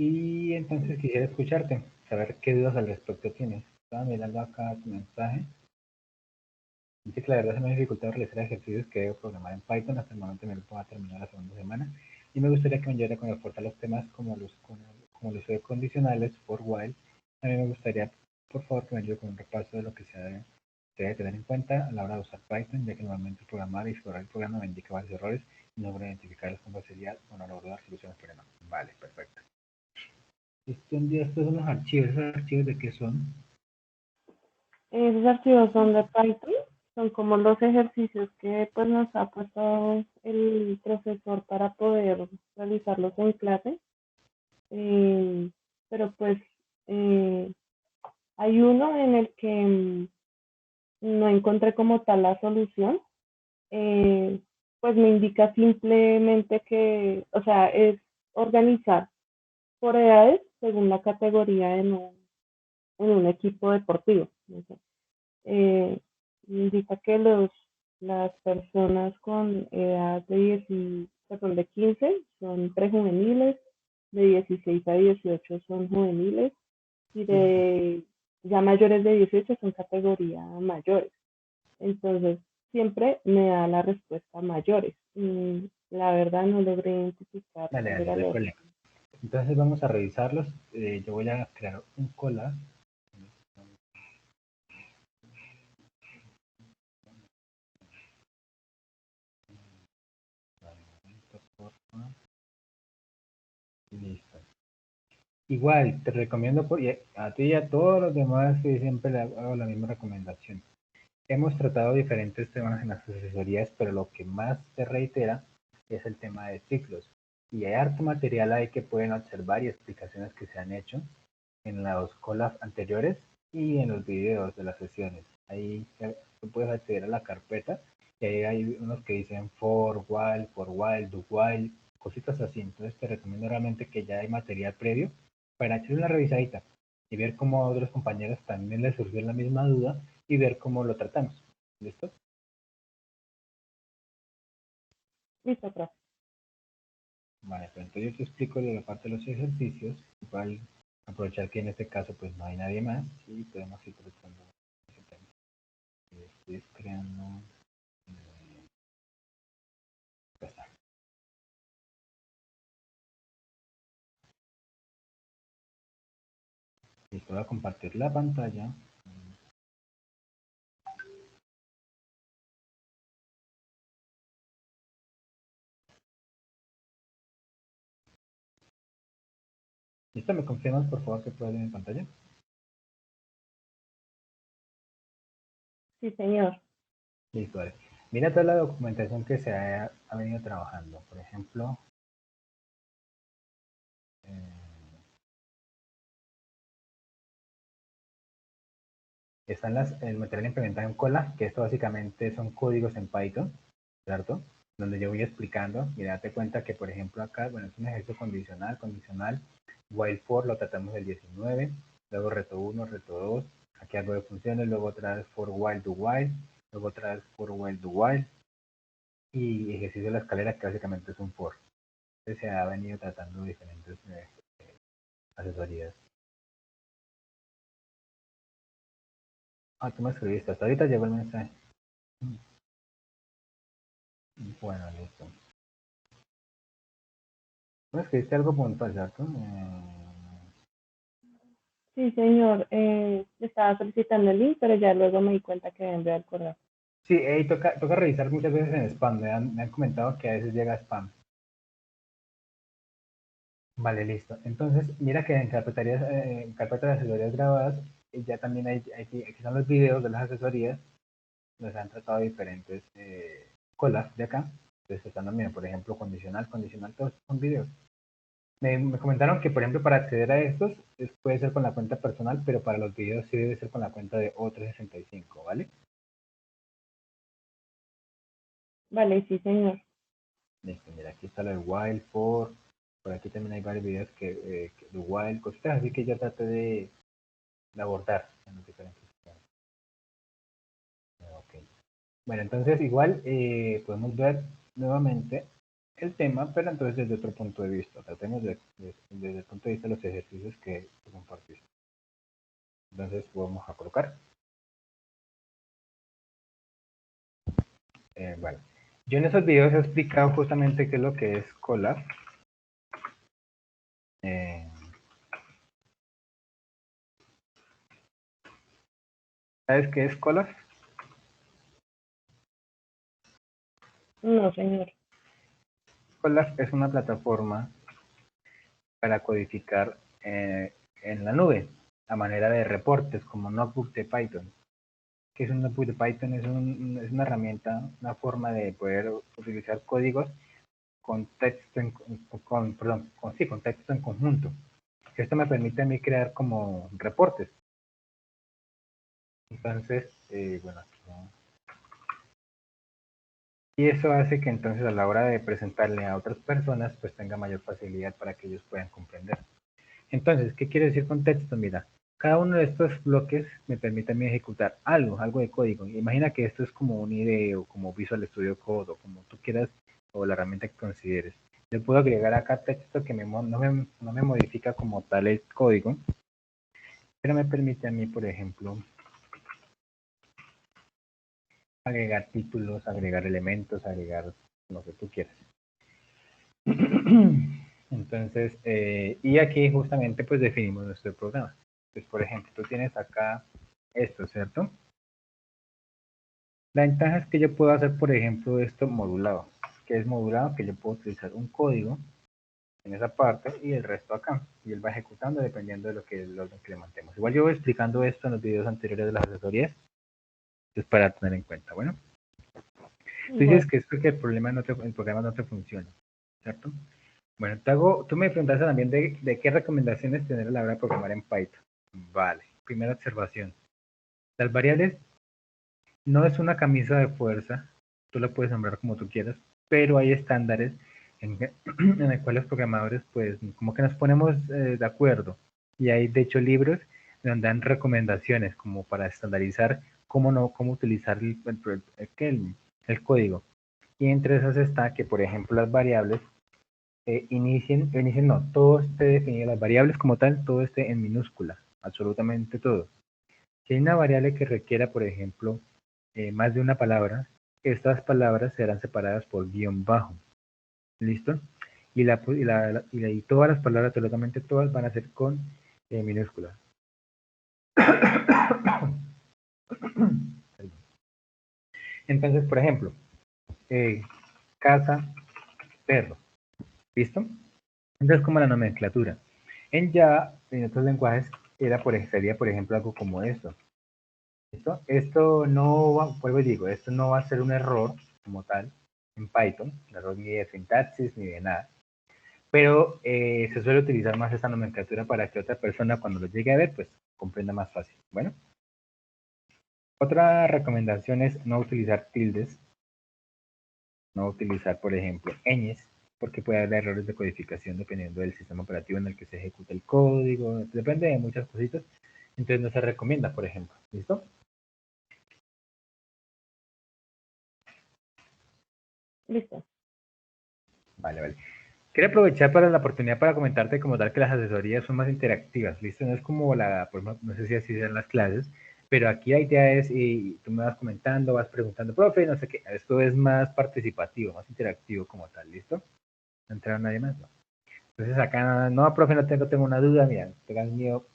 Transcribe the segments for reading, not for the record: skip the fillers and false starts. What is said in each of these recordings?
Y entonces quisiera escucharte, saber qué dudas al respecto tienes. Estaba mirando acá tu mensaje. Dice que la verdad se me ha dificultado realizar ejercicios que debo programar en Python. Hasta el momento me lo puedo terminar la segunda semana. Y me gustaría que me ayudara con aportar los temas como los uso de condicionales, for while. También me gustaría, por favor, que me ayude con un repaso de lo que se debe tener en cuenta a la hora de usar Python, ya que normalmente programar y explorar el programa me indica varios errores y no logro identificarlos con facilidad o no logro dar soluciones al problema. Vale, perfecto. Estos son los archivos. ¿Esos archivos de qué son? Esos archivos son de Python, son como los ejercicios que pues nos ha puesto el profesor para poder realizarlos en clase. Eh, pero pues eh, hay uno en el que no encontré como tal la solución. Eh, pues me indica simplemente que, o sea, es organizar por edades según la categoría en un equipo deportivo. No sé. eh, Indica que las personas con edad de, 10 perdón, de 15 son prejuveniles, de 16 a 18 son juveniles y de ya mayores de 18 son categoría mayores. Entonces, siempre me da la respuesta mayores. La verdad no logré identificar Dale, cuál dale, era no hay el problema. origen. Entonces vamos a revisarlos. Yo voy a crear un collage. Listo. Igual, te recomiendo a ti y a todos los demás que siempre le hago la misma recomendación. Hemos tratado diferentes temas en las asesorías, pero lo que más se reitera es el tema de ciclos. Y hay harto material ahí que pueden observar y explicaciones que se han hecho en los collabs anteriores y en los videos de las sesiones. Ahí tú puedes acceder a la carpeta y ahí hay unos que dicen for while, do while, cositas así. Entonces te recomiendo realmente que ya hay material previo para echarle una revisadita y ver cómo a otros compañeros también les surgió la misma duda y ver cómo lo tratamos. ¿Listo? Listo, profe. Vale, pues entonces yo te explico de la parte de los ejercicios. Igual aprovechar que en este caso pues no hay nadie más y podemos ir tratando ese tema. Estoy creando. Ya está. Listo, voy a compartir la pantalla. ¿Listo? ¿Me confirmas por favor que puedo ver mi pantalla? Sí, señor. Listo, vale. Mira toda la documentación que ha venido trabajando. Por ejemplo, eh, están el material implementado en Cola, que esto básicamente son códigos en Python, ¿cierto? Donde yo voy explicando y date cuenta que, por ejemplo, acá, bueno, es un ejercicio condicional, while for lo tratamos del 19, luego reto 1, reto 2, aquí algo de funciones, luego otra vez for while, do while, luego otra vez for while, do while, y ejercicio de la escalera que básicamente es un for. Entonces se ha venido tratando diferentes asesorías. Ah, tú me escribiste, hasta ahorita llegó el mensaje. Bueno, listo. Tú me escribiste algo puntual, ¿cierto? Sí, señor. Estaba solicitando el link, pero ya luego me di cuenta que envió el correo. Sí, toca revisar muchas veces en spam. Me han comentado que a veces llega spam. Vale, listo. Entonces, mira que en carpeta de asesorías grabadas, ya también aquí están los videos de las asesorías, donde se han tratado diferentes colas de acá. Entonces están también, por ejemplo, condicional, todos son videos. Me comentaron que, por ejemplo, para acceder a estos, puede ser con la cuenta personal, pero para los videos sí debe ser con la cuenta de O365, ¿vale? Vale, sí, señor. Listo, mira, aquí está lo de Wild por aquí también hay varios videos de Wild, cositas así que yo traté de abordar en los diferentes temas. Okay. Bueno, entonces igual podemos ver nuevamente el tema, pero entonces desde otro punto de vista. Tratemos desde el punto de vista de los ejercicios que compartiste. Entonces vamos a colocar. Bueno, yo en esos videos he explicado justamente qué es lo que es Colab. ¿Sabes qué es Colab? No, señor. Colab es una plataforma para codificar en la nube a manera de reportes como Notebook de Python. ¿Qué es un Notebook de Python? Es una herramienta, una forma de poder utilizar códigos con texto con texto en conjunto. Esto me permite a mí crear como reportes. Entonces, bueno, aquí no. Y eso hace que entonces a la hora de presentarle a otras personas, pues tenga mayor facilidad para que ellos puedan comprender. Entonces, ¿qué quiere decir con texto? Mira, cada uno de estos bloques me permite a mí ejecutar algo de código. Imagina que esto es como un IDE o como Visual Studio Code o como tú quieras o la herramienta que consideres. Le puedo agregar acá texto que no me modifica como tal el código, pero me permite a mí, por ejemplo, agregar títulos, agregar elementos, agregar lo que tú quieras. Entonces, y aquí justamente pues definimos nuestro programa. Pues por ejemplo, tú tienes acá esto, ¿cierto? La ventaja es que yo puedo hacer, por ejemplo, esto modulado. ¿Qué es modulado? Que yo puedo utilizar un código en esa parte y el resto acá. Y él va ejecutando dependiendo de lo que le mantemos. Igual yo voy explicando esto en los videos anteriores de las asesorías. Es para tener en cuenta. Bueno, tú dices que es porque el programa no te funciona, ¿cierto? Bueno, tú me preguntaste también de qué recomendaciones tener a la hora de programar en Python. Vale, primera observación. Las variables no es una camisa de fuerza, tú la puedes nombrar como tú quieras, pero hay estándares en el cual los programadores pues como que nos ponemos de acuerdo y hay de hecho libros donde dan recomendaciones como para estandarizar cómo utilizar el código. Y entre esas está que, por ejemplo, las variables no, todo esté definido, las variables como tal, todo esté en minúscula, absolutamente todo. Si hay una variable que requiera, por ejemplo, más de una palabra, estas palabras serán separadas por guión bajo. ¿Listo? Y todas las palabras, absolutamente todas, van a ser con minúsculas. Entonces, por ejemplo, casa, perro. ¿Listo? Entonces, como la nomenclatura. En Java, en otros lenguajes, sería, por ejemplo, algo como esto. ¿Listo? Esto no va, vuelvo y digo, esto no va a ser un error como tal en Python, un error ni de sintaxis ni de nada. Pero se suele utilizar más esta nomenclatura para que otra persona cuando lo llegue a ver, pues comprenda más fácil. Bueno, otra recomendación es no utilizar tildes, no utilizar, por ejemplo, ñes, porque puede haber errores de codificación dependiendo del sistema operativo en el que se ejecuta el código, depende de muchas cositas, entonces no se recomienda, por ejemplo. ¿Listo? Listo. Vale, vale. Quiero aprovechar para la oportunidad para comentarte como tal que las asesorías son más interactivas, ¿listo? No es como no sé si así sean las clases, pero aquí la idea es, y tú me vas comentando, vas preguntando, profe, no sé qué, esto es más participativo, más interactivo como tal, ¿listo? No entra nadie más, ¿no? Entonces acá, no, profe, tengo una duda, mira, no tengas miedo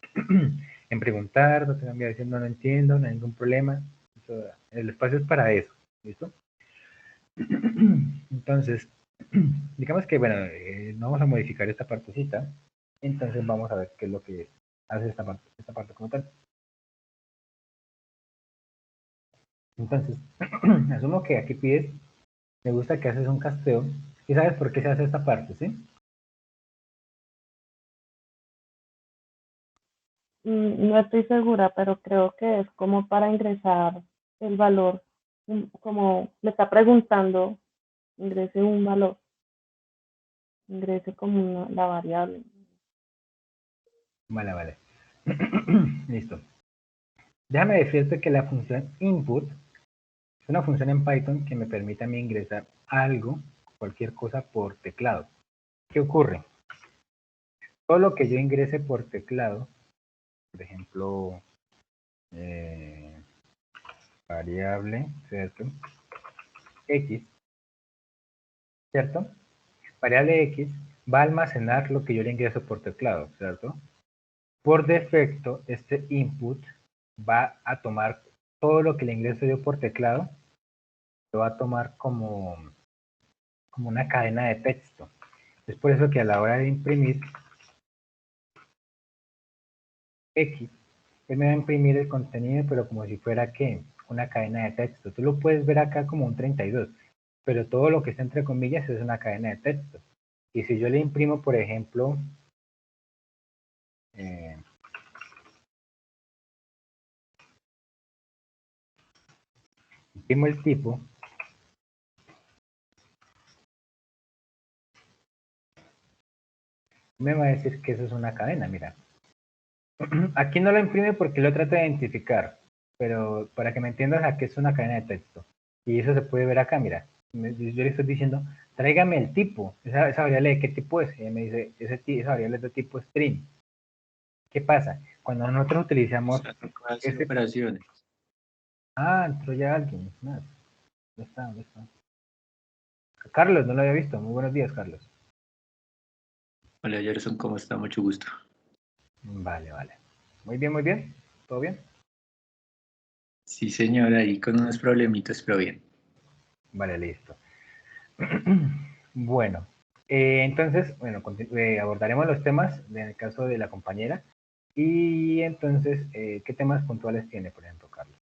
en preguntar, no tengas miedo diciendo no entiendo, no hay ningún problema, el espacio es para eso, ¿listo? Entonces, digamos que, bueno, no vamos a modificar esta partecita, entonces vamos a ver qué es lo que hace esta parte como tal. Entonces, asumo que aquí pides, me gusta que haces un casteo, y sabes por qué se hace esta parte, ¿sí? No estoy segura, pero creo que es como para ingresar el valor, como le está preguntando, ingrese un valor, ingrese como la variable. Vale, vale. Listo. Déjame decirte que la función input es una función en Python que me permite a mí ingresar algo cualquier cosa por teclado. ¿Qué ocurre? Todo lo que yo ingrese por teclado, por ejemplo, variable, ¿cierto? X, ¿cierto? Variable X va a almacenar lo que yo le ingreso por teclado, ¿cierto? Por defecto, este input va a tomar todo lo que le ingreso yo por teclado, lo va a tomar como una cadena de texto. Es por eso que a la hora de imprimir X, él me va a imprimir el contenido, pero como si fuera, ¿qué? Una cadena de texto. Tú lo puedes ver acá como un 32, pero todo lo que está entre comillas es una cadena de texto. Y si yo le imprimo, por ejemplo, imprimo el tipo, me va a decir que eso es una cadena, mira. Aquí no lo imprime porque lo trata de identificar, pero para que me entiendas, aquí es una cadena de texto. Y eso se puede ver acá, mira. Yo le estoy diciendo, tráigame el tipo, esa variable de qué tipo es. Y ella me dice, esa variable es de tipo string. ¿Qué pasa? Cuando nosotros utilizamos Hacer ese... operaciones. Ah, entró ya alguien más. ¿Dónde está? ¿Dónde está? Carlos, no lo había visto. Muy buenos días, Carlos. Hola Gerson, ¿cómo está? Mucho gusto. Vale, vale. Muy bien, muy bien. ¿Todo bien? Sí, señora, ahí con unos problemitas, pero bien. Vale, listo. Bueno, entonces, bueno, abordaremos los temas en el caso de la compañera. Y entonces, ¿qué temas puntuales tiene, por ejemplo, Carlos?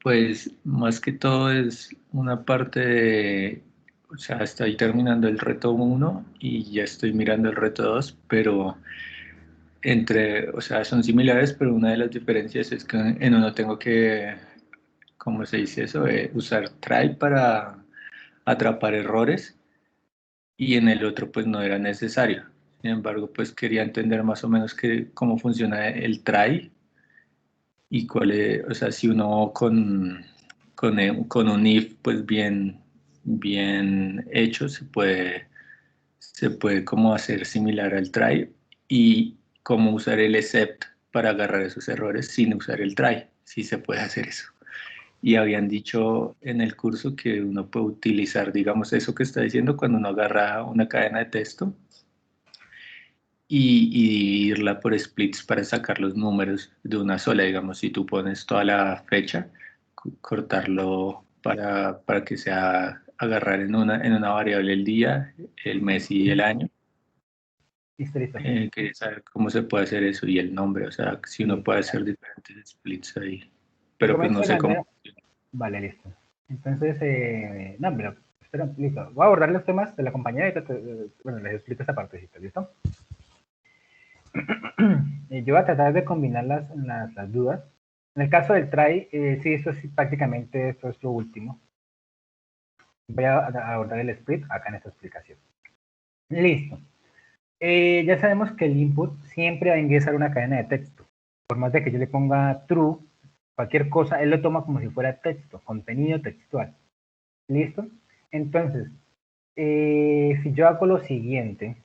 Pues más que todo es una parte de, o sea, estoy terminando el reto 1 y ya estoy mirando el reto 2, pero o sea, son similares, pero una de las diferencias es que en uno tengo que, ¿cómo se dice eso? Usar try para atrapar errores y en el otro pues no era necesario. Sin embargo, pues quería entender más o menos cómo funciona el try y cuál es, o sea, si uno con un if pues bien hecho se puede como hacer similar al try y cómo usar el except para agarrar esos errores sin usar el try, si se puede hacer eso. Y habían dicho en el curso que uno puede utilizar, digamos, eso que está diciendo cuando uno agarra una cadena de texto y irla por splits para sacar los números de una sola. Digamos, si tú pones toda la fecha, cortarlo para que sea agarrar en una variable el día, el mes y el año. Listo, listo. Quería saber cómo se puede hacer eso y el nombre, o sea, si uno Listo, puede mira. hacer diferentes splits ahí, Te pero pues comento no de sé cómo. manera... Vale, listo. Entonces, no, pero, espera, listo. Voy a abordar los temas de la compañera y bueno, les explico esta partecita, ¿listo? Yo voy a tratar de combinar las dudas. En el caso del try, sí, esto sí, prácticamente esto es lo último. Voy a abordar el split acá en esta explicación. Listo. Ya sabemos que el input siempre va a ingresar una cadena de texto. Por más de que yo le ponga true, cualquier cosa, él lo toma como si fuera texto, contenido textual. ¿Listo? Entonces, si yo hago lo siguiente,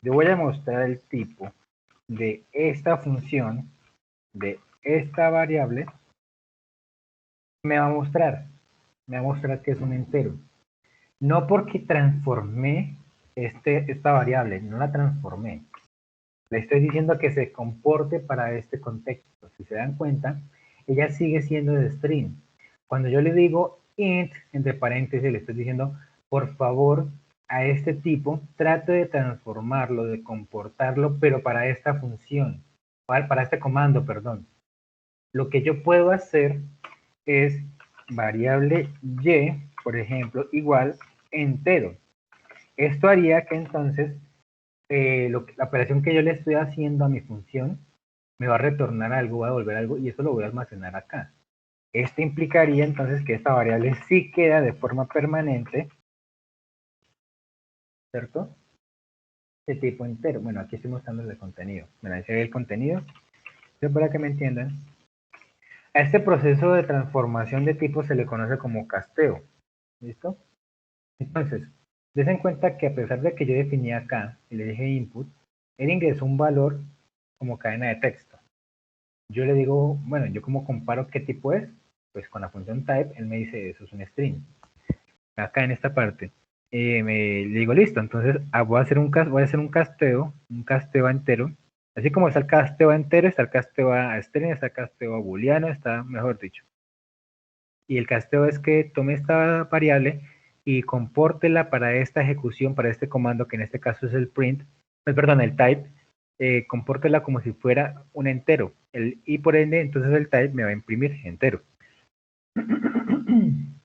yo voy a mostrar el tipo de esta función, de esta variable, me va a mostrar que es un entero. No porque transformé esta variable, no la transformé. Le estoy diciendo que se comporte para este contexto. Si se dan cuenta, ella sigue siendo de string. Cuando yo le digo int, entre paréntesis, le estoy diciendo, por favor, a este tipo, trate de transformarlo, de comportarlo, pero para esta función, para este comando, perdón. Lo que yo puedo hacer es variable y, por ejemplo, igual entero. Esto haría que entonces la operación que yo le estoy haciendo a mi función me va a retornar algo, va a devolver algo y eso lo voy a almacenar acá. Esto implicaría entonces que esta variable sí queda de forma permanente, ¿cierto? De tipo entero. Bueno, aquí estoy mostrando el contenido. Bueno, ahí se ve el contenido. Pero para que me entiendan, A este proceso de transformación de tipo se le conoce como casteo. ¿Listo? Entonces, des en cuenta que a pesar de que yo definí acá y le dije input, él ingresó un valor como cadena de texto. Yo le digo, bueno, yo como comparo qué tipo es, pues con la función type, él me dice eso es un string. Acá en esta parte, le digo listo, entonces voy a hacer un casteo entero. Así como está el casteo entero, está el casteo a string, está el casteo a booleano, está mejor dicho. Y el casteo es que tome esta variable y compórtela para esta ejecución, para este comando, que en este caso es el print, perdón, el type, compórtela como si fuera un entero. Y por ende, entonces el type me va a imprimir entero.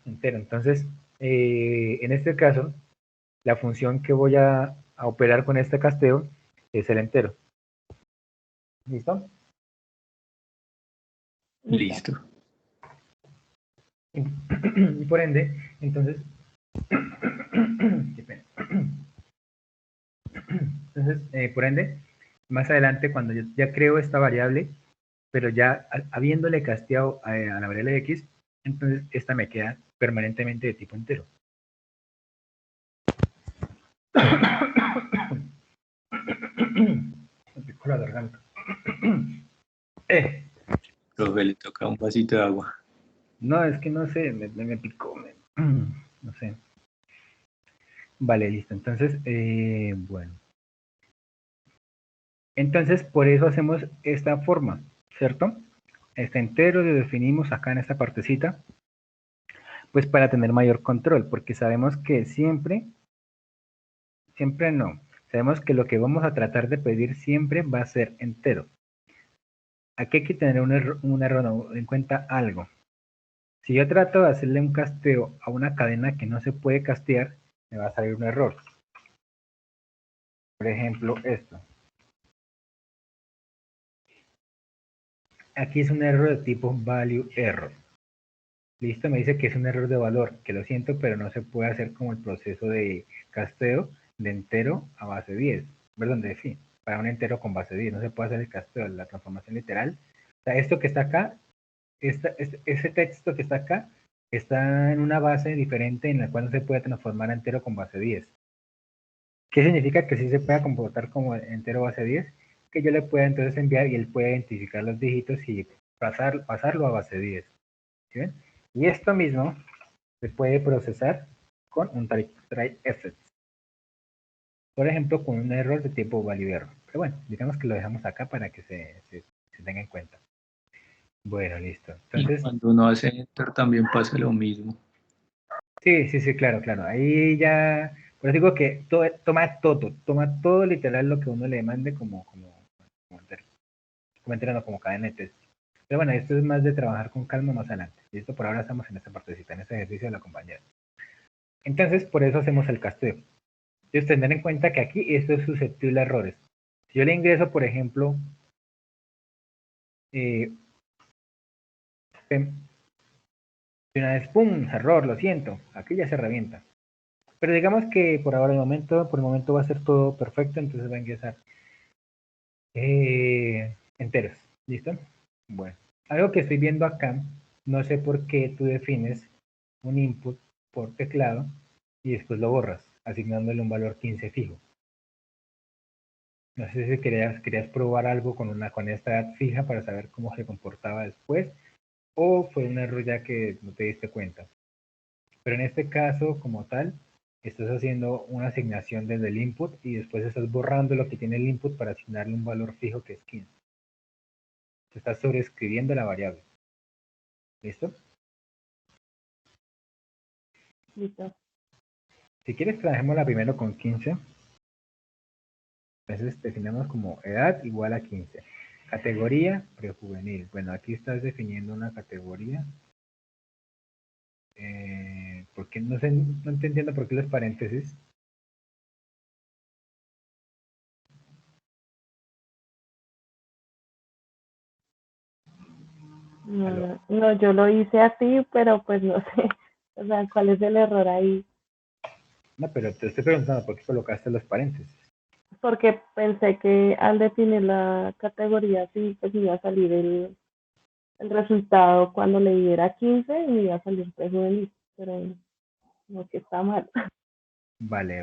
Entero. Entonces, en este caso, la función que voy a operar con este casteo es el entero. ¿Listo? Listo. Y por ende, entonces, qué pena. Entonces, por ende, más adelante, cuando yo ya creo esta variable, pero ya habiéndole casteado a la variable x, entonces esta me queda permanentemente de tipo entero. Me picó la garganta. Profe, le toca un vasito de agua. No, es que no sé, me picó. No sé. Vale, listo. Entonces, bueno. Entonces, por eso hacemos esta forma, ¿cierto? Este entero lo definimos acá en esta partecita, pues para tener mayor control, porque sabemos que siempre no. Sabemos que lo que vamos a tratar de pedir siempre va a ser entero. Aquí hay que tener un error en cuenta algo. Si yo trato de hacerle un casteo a una cadena que no se puede castear, me va a salir un error. Por ejemplo, esto. Aquí es un error de tipo value error. Listo, me dice que es un error de valor, que lo siento, pero no se puede hacer como el proceso de casteo de entero a base 10. Perdón, de sí, para un entero con base 10. No se puede hacer el casteo, la transformación literal. O sea, esto que está acá, ese texto que está acá, está en una base diferente en la cual no se puede transformar a entero con base 10. ¿Qué significa que sí se pueda comportar como entero base 10? Que yo le pueda entonces enviar y él puede identificar los dígitos y pasarlo a base 10. ¿Sí ven? Y esto mismo se puede procesar con un try effect. Por ejemplo, con un error de tipo value error. Pero bueno, digamos que lo dejamos acá para que se tenga en cuenta. Bueno, listo. Y Entonces, cuando uno hace enter también pasa lo mismo. sí, claro. Ahí ya, por eso digo que toma todo literal lo que uno le mande como entero, como cadena de test. Pero bueno, esto es más de trabajar con calma más adelante. Listo, por ahora estamos en esta partecita, en este ejercicio de la compañera. Entonces, por eso hacemos el casteo. Entonces, tener en cuenta que aquí esto es susceptible a errores. Si yo le ingreso, por ejemplo, y una vez, ¡pum!, error, lo siento, aquí ya se revienta. Pero digamos que por ahora, por el momento va a ser todo perfecto, entonces va a ingresar enteros. ¿Listo? Bueno, algo que estoy viendo acá, no sé por qué tú defines un input por teclado y después lo borras, asignándole un valor 15 fijo. No sé si querías probar algo con esta edad fija para saber cómo se comportaba después, o fue un error ya que no te diste cuenta. Pero en este caso, como tal, estás haciendo una asignación desde el input y después estás borrando lo que tiene el input para asignarle un valor fijo que es 15. Te estás sobreescribiendo la variable. ¿Listo? Listo. Si quieres, trabajémosla primero con 15. Entonces definimos como edad igual a 15. Categoría prejuvenil. Bueno, aquí estás definiendo una categoría. Porque no sé, no te entiendo por qué los paréntesis. ¿Aló? No, yo lo hice así, pero pues no sé, o sea, ¿cuál es el error ahí? No, pero te estoy preguntando por qué colocaste los paréntesis. Porque pensé que al definir la categoría sí, pues iba a salir el el resultado cuando le diera 15 y me iba a salir prejuvenil, pero no que está mal. Vale.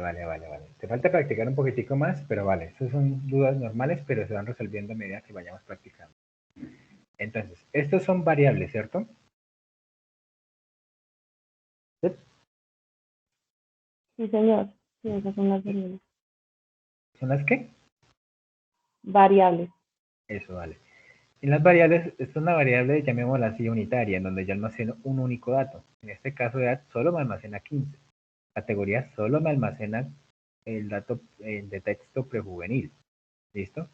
Te falta practicar un poquitico más, pero vale, esas son dudas normales, pero se van resolviendo a medida que vayamos practicando. Entonces, estos son variables, ¿cierto? ¿Sí? Sí, señor. Sí, esas son las variables. ¿Son las qué? Variables. Eso, vale. En las variables, esta es una variable, llamémosla así, unitaria, en donde yo almaceno un único dato. En este caso, edad solo me almacena 15. Categoría solo me almacena el dato de texto prejuvenil. ¿Listo?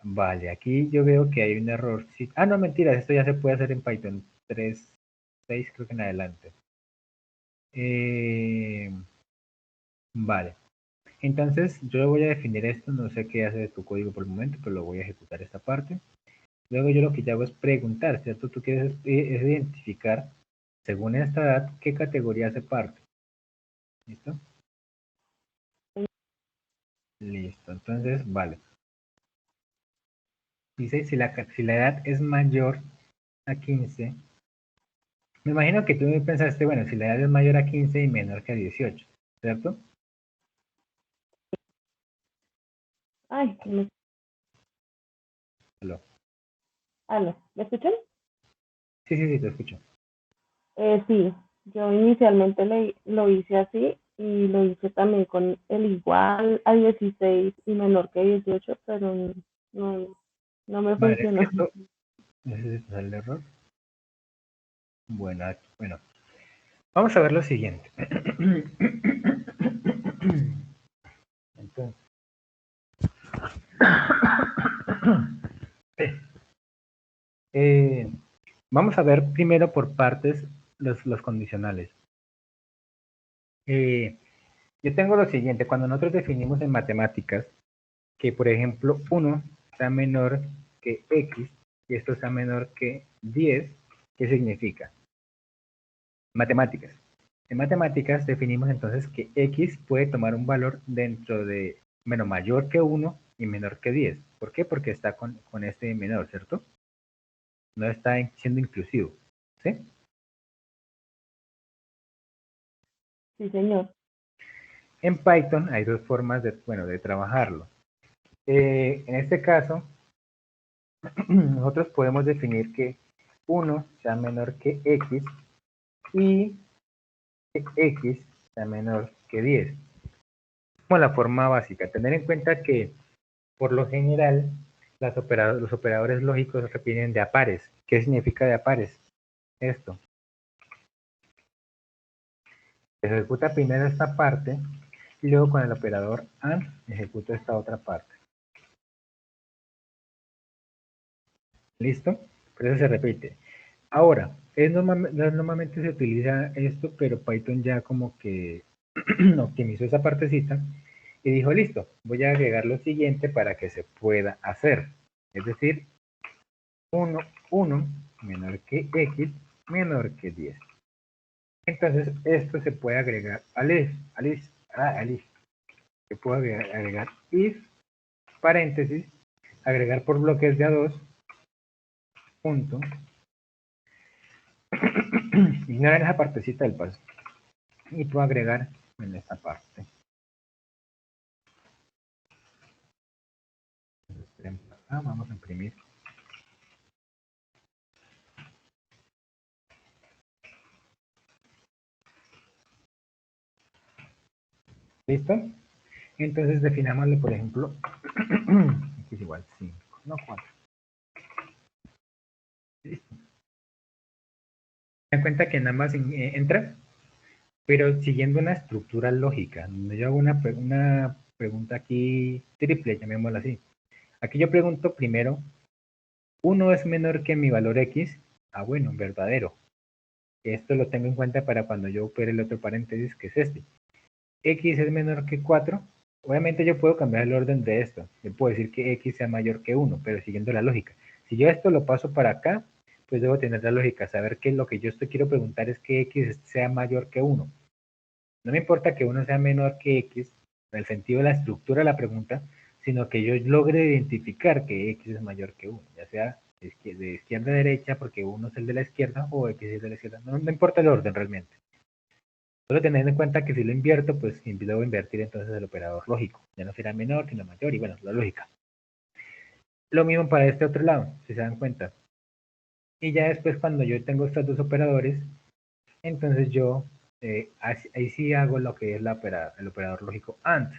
Vale, aquí yo veo que hay un error. Sí. Ah, no, mentiras, esto ya se puede hacer en Python 3.6, creo que en adelante. Vale. Entonces, yo voy a definir esto, no sé qué hace tu código por el momento, pero lo voy a ejecutar esta parte. Luego yo lo que hago es preguntar, ¿cierto? Tú quieres es identificar, según esta edad, qué categoría hace parte. ¿Listo? Listo, entonces, vale. Dice, si la edad es mayor a 15, me imagino que tú pensaste, bueno, si la edad es mayor a 15 y menor que a 18, ¿cierto? Ay, Aló. ¿aló? ¿Me escuchan? Sí, te escucho. Sí, yo inicialmente lo hice así y lo hice también con el igual a 16 y menor que 18, pero no, no me Vale, es que funcionó. esto, necesito el error. Bueno, vamos a ver lo siguiente. Entonces, vamos a ver primero por partes los condicionales. Yo tengo lo siguiente, cuando nosotros definimos en matemáticas que, por ejemplo, 1 sea menor que x y esto sea menor que 10, ¿qué significa? Matemáticas. En matemáticas definimos entonces que x puede tomar un valor dentro de, bueno, mayor que 1 y menor que 10. ¿Por qué? Porque está con este menor, ¿cierto? No está siendo inclusivo, ¿sí? Sí, señor. En Python hay dos formas de, bueno, de trabajarlo. En este caso, nosotros podemos definir que 1 sea menor que x y que x sea menor que 10. Como la forma básica. Tener en cuenta que, por lo general, los operadores lógicos refieren de a pares. ¿Qué significa de a pares? Esto. Se ejecuta primero esta parte y luego con el operador AND ejecuto esta otra parte. ¿Listo? Por eso se repite. Ahora, normalmente se utiliza esto, pero Python ya como que optimizó esa partecita y dijo, listo, voy a agregar lo siguiente para que se pueda hacer. Es decir, 1 menor que x menor que 10. Entonces, esto se puede agregar al if. Se puede agregar if, paréntesis, agregar por bloques de a 2, punto. Ignorar esa partecita del paso. Y puedo agregar en esta parte. Vamos a imprimir. ¿Listo? Entonces definámosle, por ejemplo, x es igual 5, no 4. Listo. Me dan cuenta que en ambas entra, pero siguiendo una estructura lógica. Donde yo hago una pregunta aquí triple, llamémosla así. Aquí yo pregunto primero, 1 es menor que mi valor x. Ah, bueno, verdadero. Esto lo tengo en cuenta para cuando yo opere el otro paréntesis, que es este. X es menor que 4. Obviamente yo puedo cambiar el orden de esto. Yo puedo decir que x sea mayor que 1, pero siguiendo la lógica. Si yo esto lo paso para acá, pues debo tener la lógica, saber que lo que yo quiero preguntar es que x sea mayor que 1. No me importa que 1 sea menor que x, en el sentido de la estructura de la pregunta, sino que yo logre identificar que x es mayor que 1, ya sea de izquierda a derecha, porque uno es el de la izquierda o X es de la izquierda. No importa el orden realmente. Solo tener en cuenta que si lo invierto, pues debo invertir entonces el operador lógico. Ya no será menor, sino mayor, y bueno, la lógica. Lo mismo para este otro lado, si se dan cuenta. Y ya después cuando yo tengo estos dos operadores, entonces yo ahí sí hago lo que es el operador lógico AND,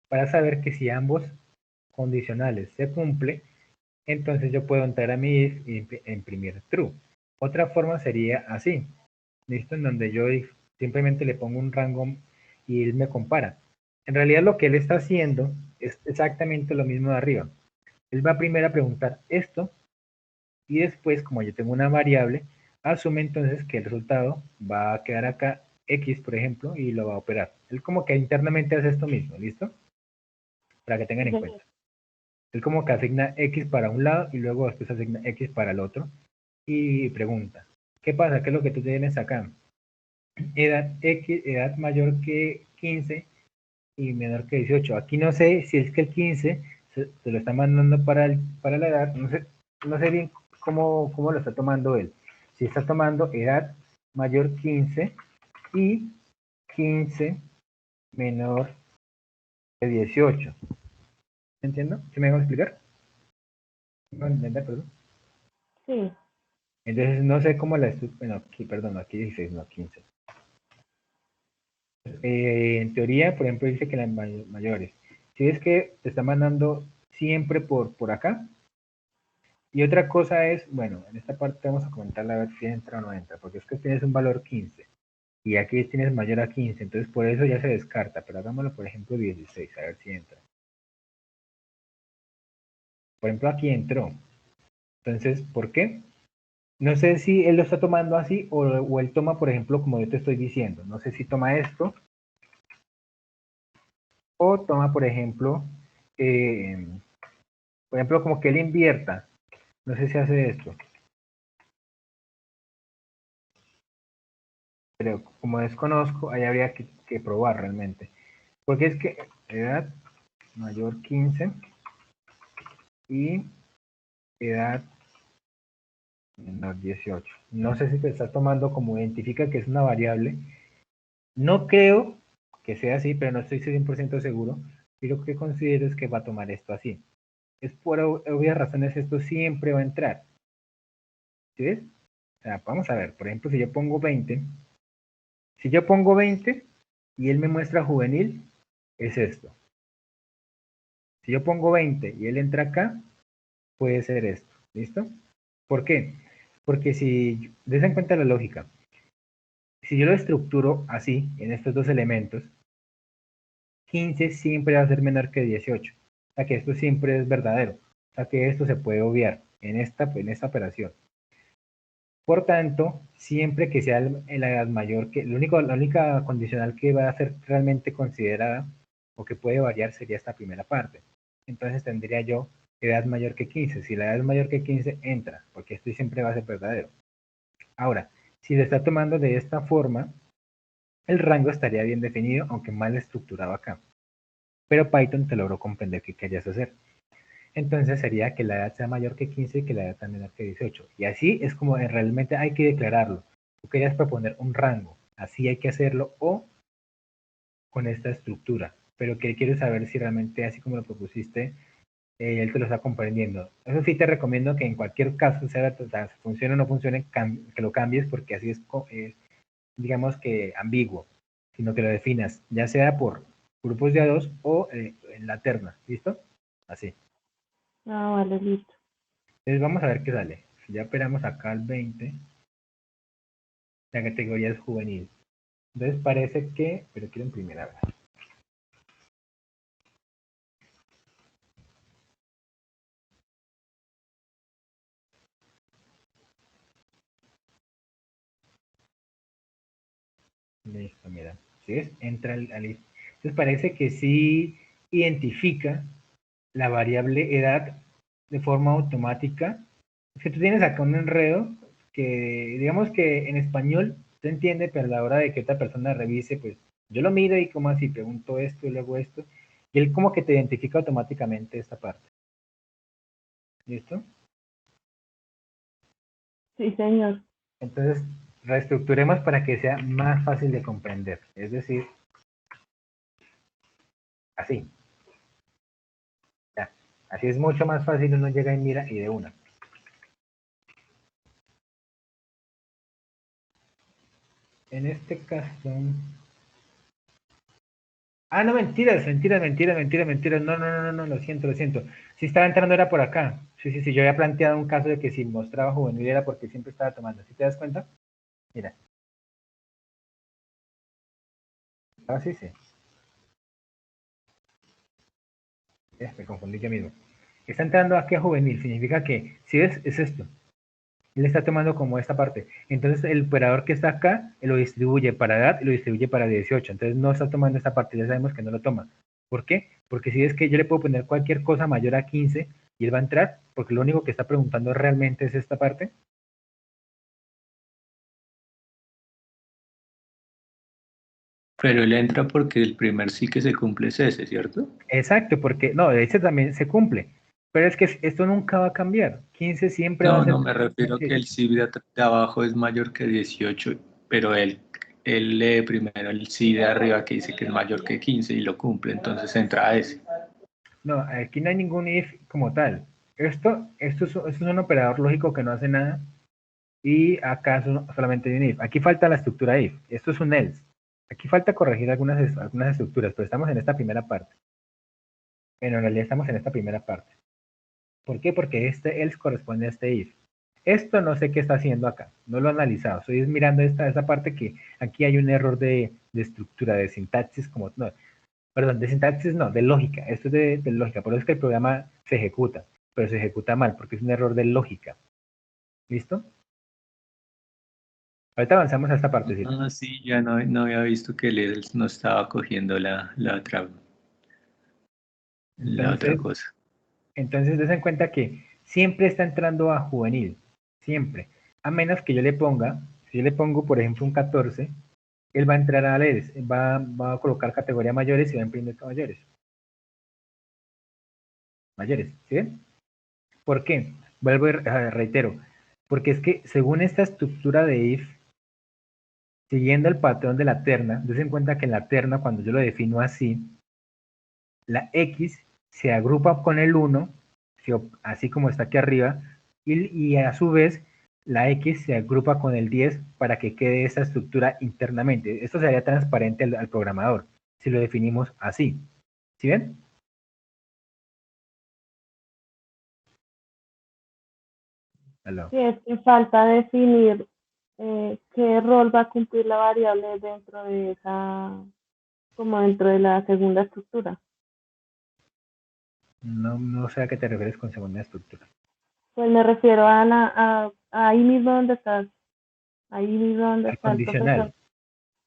para saber que si ambos condicionales se cumple, entonces yo puedo entrar a mi if e imprimir true. Otra forma sería así, ¿listo? En donde yo simplemente le pongo un rango y él me compara. En realidad lo que él está haciendo es exactamente lo mismo de arriba. Él va primero a preguntar esto y después, como yo tengo una variable, asume entonces que el resultado va a quedar acá X, por ejemplo, y lo va a operar. Él como que internamente hace esto mismo, ¿listo? Para que tengan en cuenta. Él como que asigna X para un lado y luego después asigna X para el otro y pregunta, ¿qué pasa? ¿Qué es lo que tú tienes acá? Edad X, edad mayor que 15 y menor que 18. Aquí no sé si es que el 15 se lo está mandando para la edad, no sé bien cómo lo está tomando él. Si está tomando edad mayor 15 y 15 menor que 18. ¿Entiendo? ¿Sí me dejo explicar? ¿Me dejo entender, perdón? Sí. Entonces no sé cómo la estoy, bueno, aquí, perdón, aquí 16, no 15. En teoría, por ejemplo, dice que las mayores. Si ves que te está mandando siempre por acá. Y otra cosa es, bueno, en esta parte vamos a comentarla a ver si entra o no entra, porque es que tienes un valor 15 y aquí tienes mayor a 15, entonces por eso ya se descarta, pero hagámoslo por ejemplo 16, a ver si entra. Por ejemplo, aquí entró. Entonces, ¿por qué? No sé si él lo está tomando así o él toma, por ejemplo, como yo te estoy diciendo. No sé si toma esto o toma, por ejemplo, como que él invierta. No sé si hace esto. Pero como desconozco, ahí habría que probar realmente. Porque es que edad mayor 15 y edad menor 18. No sé si te está tomando como identifica que es una variable. No creo que sea así, pero no estoy 100% seguro. Y lo que considero es que va a tomar esto así. Es por obvias razones, esto siempre va a entrar. ¿Sí ves? O sea, vamos a ver, por ejemplo, si yo pongo 20, si yo pongo 20 y él me muestra juvenil, es esto. Si yo pongo 20 y él entra acá, puede ser esto. ¿Listo? ¿Por qué? Porque si des en cuenta la lógica, si yo lo estructuro así, en estos dos elementos, 15 siempre va a ser menor que 18. O sea que esto siempre es verdadero. O sea que esto se puede obviar en esta operación. Por tanto, siempre que sea en la edad mayor, que la única condicional que va a ser realmente considerada o que puede variar sería esta primera parte. Entonces tendría yo edad mayor que 15. Si la edad es mayor que 15, entra, porque esto siempre va a ser verdadero. Ahora, si lo está tomando de esta forma, el rango estaría bien definido, aunque mal estructurado acá. Pero Python te logró comprender qué querías hacer. Entonces sería que la edad sea mayor que 15 y que la edad sea menor que 18. Y así es como realmente hay que declararlo. Tú querías proponer un rango, así hay que hacerlo o con esta estructura. Pero que quiero saber si realmente así como lo propusiste, él te lo está comprendiendo. Eso sí te recomiendo que en cualquier caso, sea funcione o no funcione, que lo cambies porque así es, digamos que ambiguo, sino que lo definas, ya sea por grupos de A2 o en la terna, ¿listo? Así. Ah, vale, listo. Entonces vamos a ver qué sale. Si ya operamos acá al 20, la categoría es juvenil. Entonces parece que, pero quiero imprimir a ver. Listo, mira. ¿Sí ves? Entra al Entonces parece que sí identifica la variable edad de forma automática. Es que tú tienes acá un enredo que, digamos que en español se entiende, pero a la hora de que otra persona revise, pues yo lo miro y como así, pregunto esto y luego esto, y él como que te identifica automáticamente esta parte. ¿Listo? Sí, señor. Entonces, reestructuremos para que sea más fácil de comprender. Es decir, así. Ya. Así es mucho más fácil, uno llega y mira y de una. En este caso... Ah, no, mentiras. No, lo siento. Si estaba entrando era por acá. Sí, yo había planteado un caso de que si mostraba juvenil era porque siempre estaba tomando. ¿Sí te das cuenta? Mira. Ah, sí. Me confundí yo mismo. Está entrando aquí a juvenil, significa que, si ves, es esto. Él está tomando como esta parte. Entonces el operador que está acá lo distribuye para edad y lo distribuye para 18. Entonces no está tomando esta parte, ya sabemos que no lo toma. ¿Por qué? Porque si es que yo le puedo poner cualquier cosa mayor a 15 y él va a entrar, porque lo único que está preguntando realmente es esta parte. Pero él entra porque el primer sí que se cumple es ese, ¿cierto? Exacto, porque no, de hecho también se cumple. Pero es que esto nunca va a cambiar. 15 siempre va a No, ser... no, me refiero a que el sí de abajo es mayor que 18, pero él lee primero el sí de arriba que dice que es mayor que 15 y lo cumple, entonces entra a ese. No, aquí no hay ningún if como tal. Esto es un operador lógico que no hace nada. Y acá solamente hay un if. Aquí falta la estructura if. Esto es un else. Aquí falta corregir algunas estructuras, pero estamos en esta primera parte. Bueno, en realidad estamos en esta primera parte. ¿Por qué? Porque este else corresponde a este if. Esto no sé qué está haciendo acá. No lo he analizado. Estoy mirando esta parte que aquí hay un error de estructura, de sintaxis, como... No, perdón, de sintaxis no, de lógica. Esto es de lógica. Por eso es que el programa se ejecuta, pero se ejecuta mal, porque es un error de lógica. ¿Listo? Ahorita avanzamos a esta partecita. Ah, sí, ya no había visto que él no estaba cogiendo la otra Entonces, cosa. des en cuenta que siempre está entrando a juvenil, siempre. A menos que yo le ponga, si yo le pongo, por ejemplo, un 14, él va a entrar a LEDs, va a colocar categoría mayores y va a imprimir mayores. Mayores, ¿sí ven? ¿Por qué? Vuelvo y reitero, porque es que según esta estructura de if, siguiendo el patrón de la terna, des en cuenta que en la terna, cuando yo lo defino así, la X se agrupa con el 1, así como está aquí arriba, y a su vez la X se agrupa con el 10 para que quede esa estructura internamente. Esto sería transparente al programador, si lo definimos así. ¿Sí ven? Aló. Sí, es que falta definir qué rol va a cumplir la variable dentro de esa, como dentro de la segunda estructura. No sé a qué te refieres con segunda estructura. Pues me refiero a ahí mismo donde estás, ahí mismo donde Al está el profesor. condicional.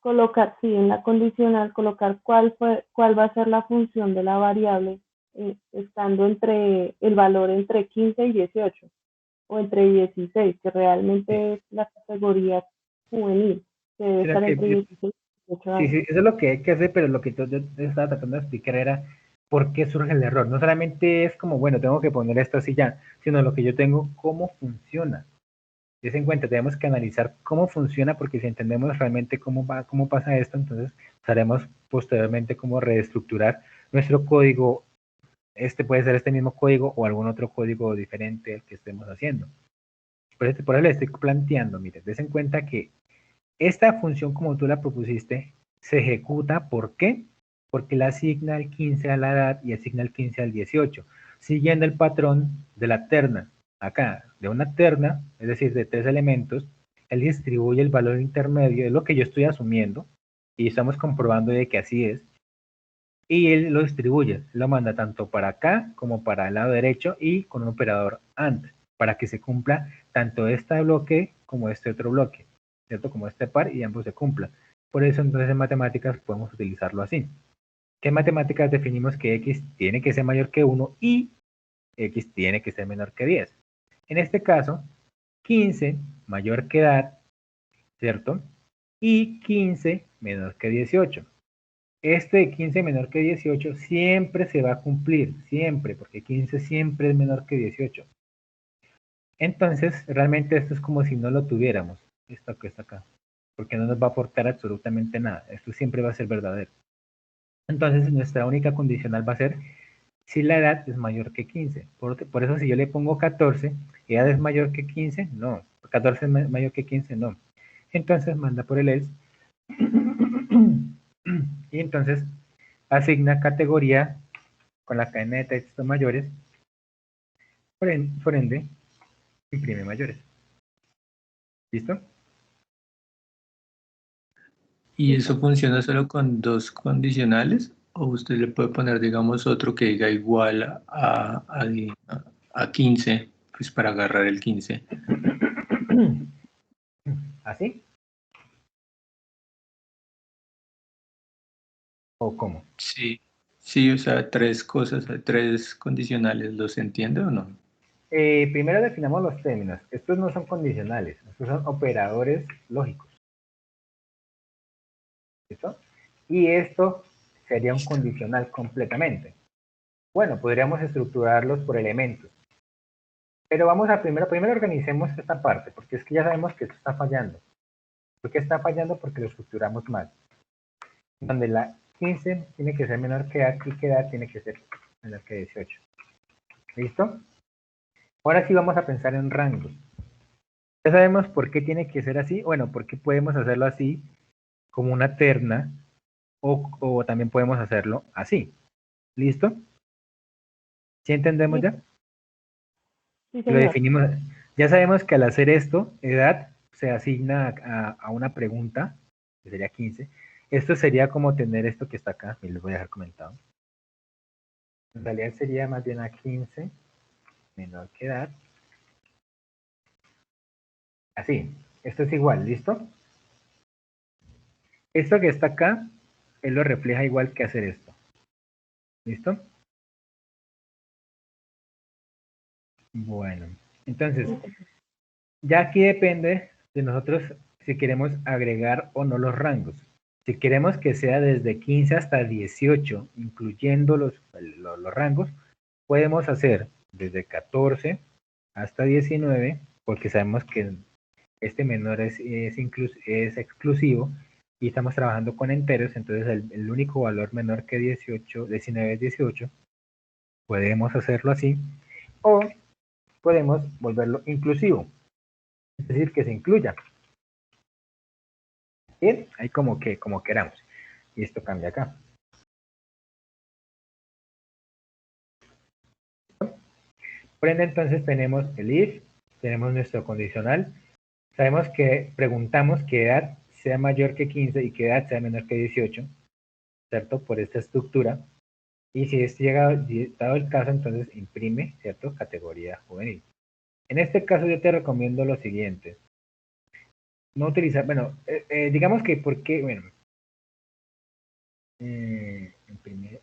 Colocar, sí, en la condicional, colocar cuál va a ser la función de la variable estando entre el valor entre 15 y 18 o entre 16, que Sí, realmente es la categoría juvenil, que debe sino estar que entre 16 y 18 sí, años. eso es lo que hay que hacer, pero lo que yo estaba tratando de explicar era por qué surge el error. No solamente es como, bueno, tengo que poner esto así ya, sino lo que yo tengo, cómo funciona. Des en cuenta, tenemos que analizar cómo funciona, porque si entendemos realmente cómo pasa esto, entonces sabremos posteriormente cómo reestructurar nuestro código. Este puede ser este mismo código o algún otro código diferente al que estemos haciendo. Por eso le estoy planteando, mire, des en cuenta que esta función como tú la propusiste se ejecuta, ¿por qué? Porque le asigna el 15 a la edad y asigna el 15 al 18, siguiendo el patrón de la terna. Acá, de una terna, es decir, de 3 elementos, él distribuye el valor intermedio, es lo que yo estoy asumiendo, y estamos comprobando de que así es, y él lo distribuye, lo manda tanto para acá como para el lado derecho y con un operador AND, para que se cumpla tanto este bloque como este otro bloque, ¿cierto? Como este par y ambos se cumplan. Por eso entonces en matemáticas podemos utilizarlo así. ¿Qué en matemáticas definimos que x tiene que ser mayor que 1 y x tiene que ser menor que 10? En este caso, 15 mayor que edad, ¿cierto? Y 15 menor que 18. Este de 15 menor que 18 siempre se va a cumplir, siempre, porque 15 siempre es menor que 18. Entonces, realmente esto es como si no lo tuviéramos, esto que está acá, porque no nos va a aportar absolutamente nada. Esto siempre va a ser verdadero. Entonces, nuestra única condicional va a ser si la edad es mayor que 15. Por eso, si yo le pongo 14, ¿edad es mayor que 15? No. 14 es mayor que 15, no. Entonces, manda por el else. Y entonces, asigna categoría con la cadena de texto mayores. Por ende, imprime mayores. ¿Listo? ¿Y eso funciona solo con dos condicionales? ¿O usted le puede poner, digamos, otro que diga igual a 15, pues para agarrar el 15? ¿Así? ¿O cómo? Sí, sí, o sea, tres cosas, tres condicionales, ¿los entiende o no? Primero definamos los términos. Estos no son condicionales, estos son operadores lógicos. ¿Listo? Y esto sería un condicional completamente. Bueno, podríamos estructurarlos por elementos. Pero vamos a primero organicemos esta parte, porque es que ya sabemos que esto está fallando. ¿Por qué está fallando? Porque lo estructuramos mal. Donde la 15 tiene que ser menor que edad y que edad tiene que ser menor que 18. ¿Listo? Ahora sí vamos a pensar en rangos. Ya sabemos por qué tiene que ser así. Bueno, porque podemos hacerlo así como una terna o también podemos hacerlo así. ¿Listo? ¿Sí entendemos Sí, ya? sí, Lo señor. definimos. Ya sabemos que al hacer esto, edad se asigna a una pregunta, que sería 15. Esto sería como tener esto que está acá, y les voy a dejar comentado. En realidad sería más bien a 15 menor que edad. Así, esto es igual, ¿listo? Esto que está acá, él lo refleja igual que hacer esto. ¿Listo? Bueno, entonces, ya aquí depende de nosotros si queremos agregar o no los rangos. Si queremos que sea desde 15 hasta 18, incluyendo los rangos, podemos hacer desde 14 hasta 19, porque sabemos que este menor es exclusivo y estamos trabajando con enteros, entonces el único valor menor que 18, 19 es 18, podemos hacerlo así, o podemos volverlo inclusivo, es decir, que se incluya. Bien, ahí como queramos. Y esto cambia acá. Por ende, entonces tenemos el if, tenemos nuestro condicional. Sabemos que preguntamos que edad sea mayor que 15 y que edad sea menor que 18, ¿cierto? Por esta estructura. Y si es dado el caso, entonces imprime, ¿cierto? Categoría juvenil. En este caso yo te recomiendo lo siguiente. No utilizar, bueno, digamos que porque, bueno, imprimir.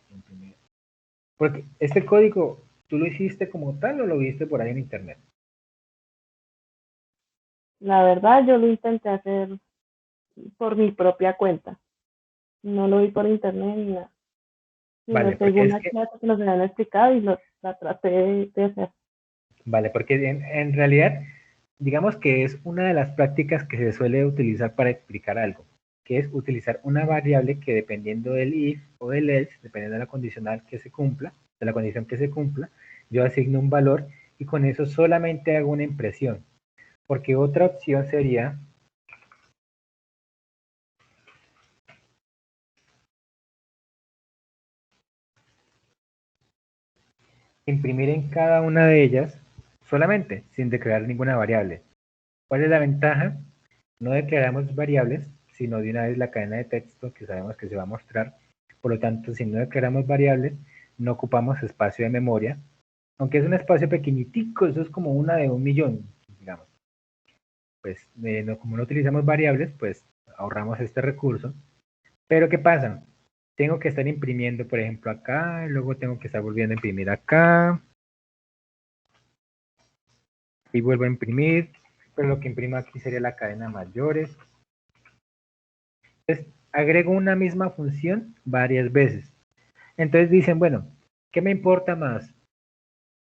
Porque este código, ¿tú lo hiciste como tal o lo viste por ahí en internet? La verdad, yo lo intenté hacer por mi propia cuenta. No lo vi por internet ni nada, sino Vale, porque según es la que, clase que nos habían explicado y la traté de hacer. vale, porque en realidad, digamos que es una de las prácticas que se suele utilizar para explicar algo, que es utilizar una variable que dependiendo del if o del else, dependiendo de la condicional que se cumpla, de la condición que se cumpla, yo asigno un valor y con eso solamente hago una impresión. Porque otra opción sería imprimir en cada una de ellas solamente, sin declarar ninguna variable. ¿Cuál es la ventaja? No declaramos variables, sino de una vez la cadena de texto que sabemos que se va a mostrar. Por lo tanto, si no declaramos variables, no ocupamos espacio de memoria, aunque es un espacio pequeñitico, eso es como una de 1.000.000, digamos. Pues como no utilizamos variables, pues ahorramos este recurso. Pero ¿qué pasa? Tengo que estar imprimiendo, por ejemplo, acá, y luego tengo que estar volviendo a imprimir acá, y vuelvo a imprimir, pero lo que imprimo aquí sería la cadena mayores. Entonces, agrego una misma función varias veces. Entonces dicen, bueno, ¿qué me importa más?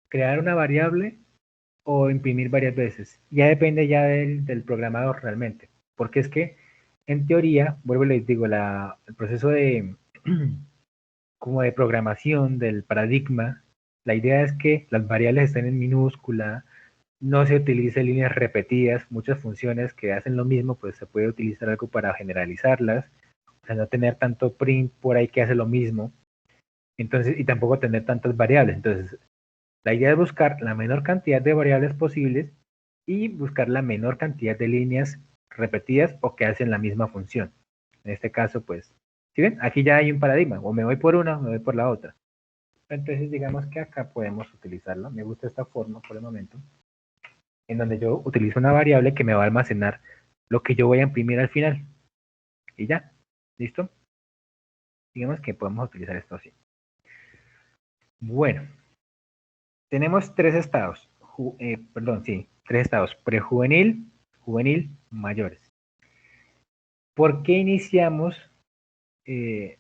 ¿Crear una variable o imprimir varias veces. Ya depende ya del programador realmente. Porque es que, en teoría, vuelvo y les digo, el proceso de, como de programación del paradigma, la idea es que las variables estén en minúscula, no se utilice líneas repetidas, muchas funciones que hacen lo mismo, pues se puede utilizar algo para generalizarlas, o sea, no tener tanto print por ahí que hace lo mismo, entonces, y tampoco tener tantas variables. Entonces, la idea es buscar la menor cantidad de variables posibles y buscar la menor cantidad de líneas repetidas o que hacen la misma función. En este caso, pues, ¿sí ven? Aquí ya hay un paradigma, o me voy por una o me voy por la otra. Entonces, digamos que acá podemos utilizarlo. Me gusta esta forma por el momento, en donde yo utilizo una variable que me va a almacenar lo que yo voy a imprimir al final. Y ya, ¿listo? Digamos que podemos utilizar esto así. Bueno, tenemos tres estados. Perdón, sí, tres estados. Prejuvenil, juvenil, mayores. ¿Por qué iniciamos? Es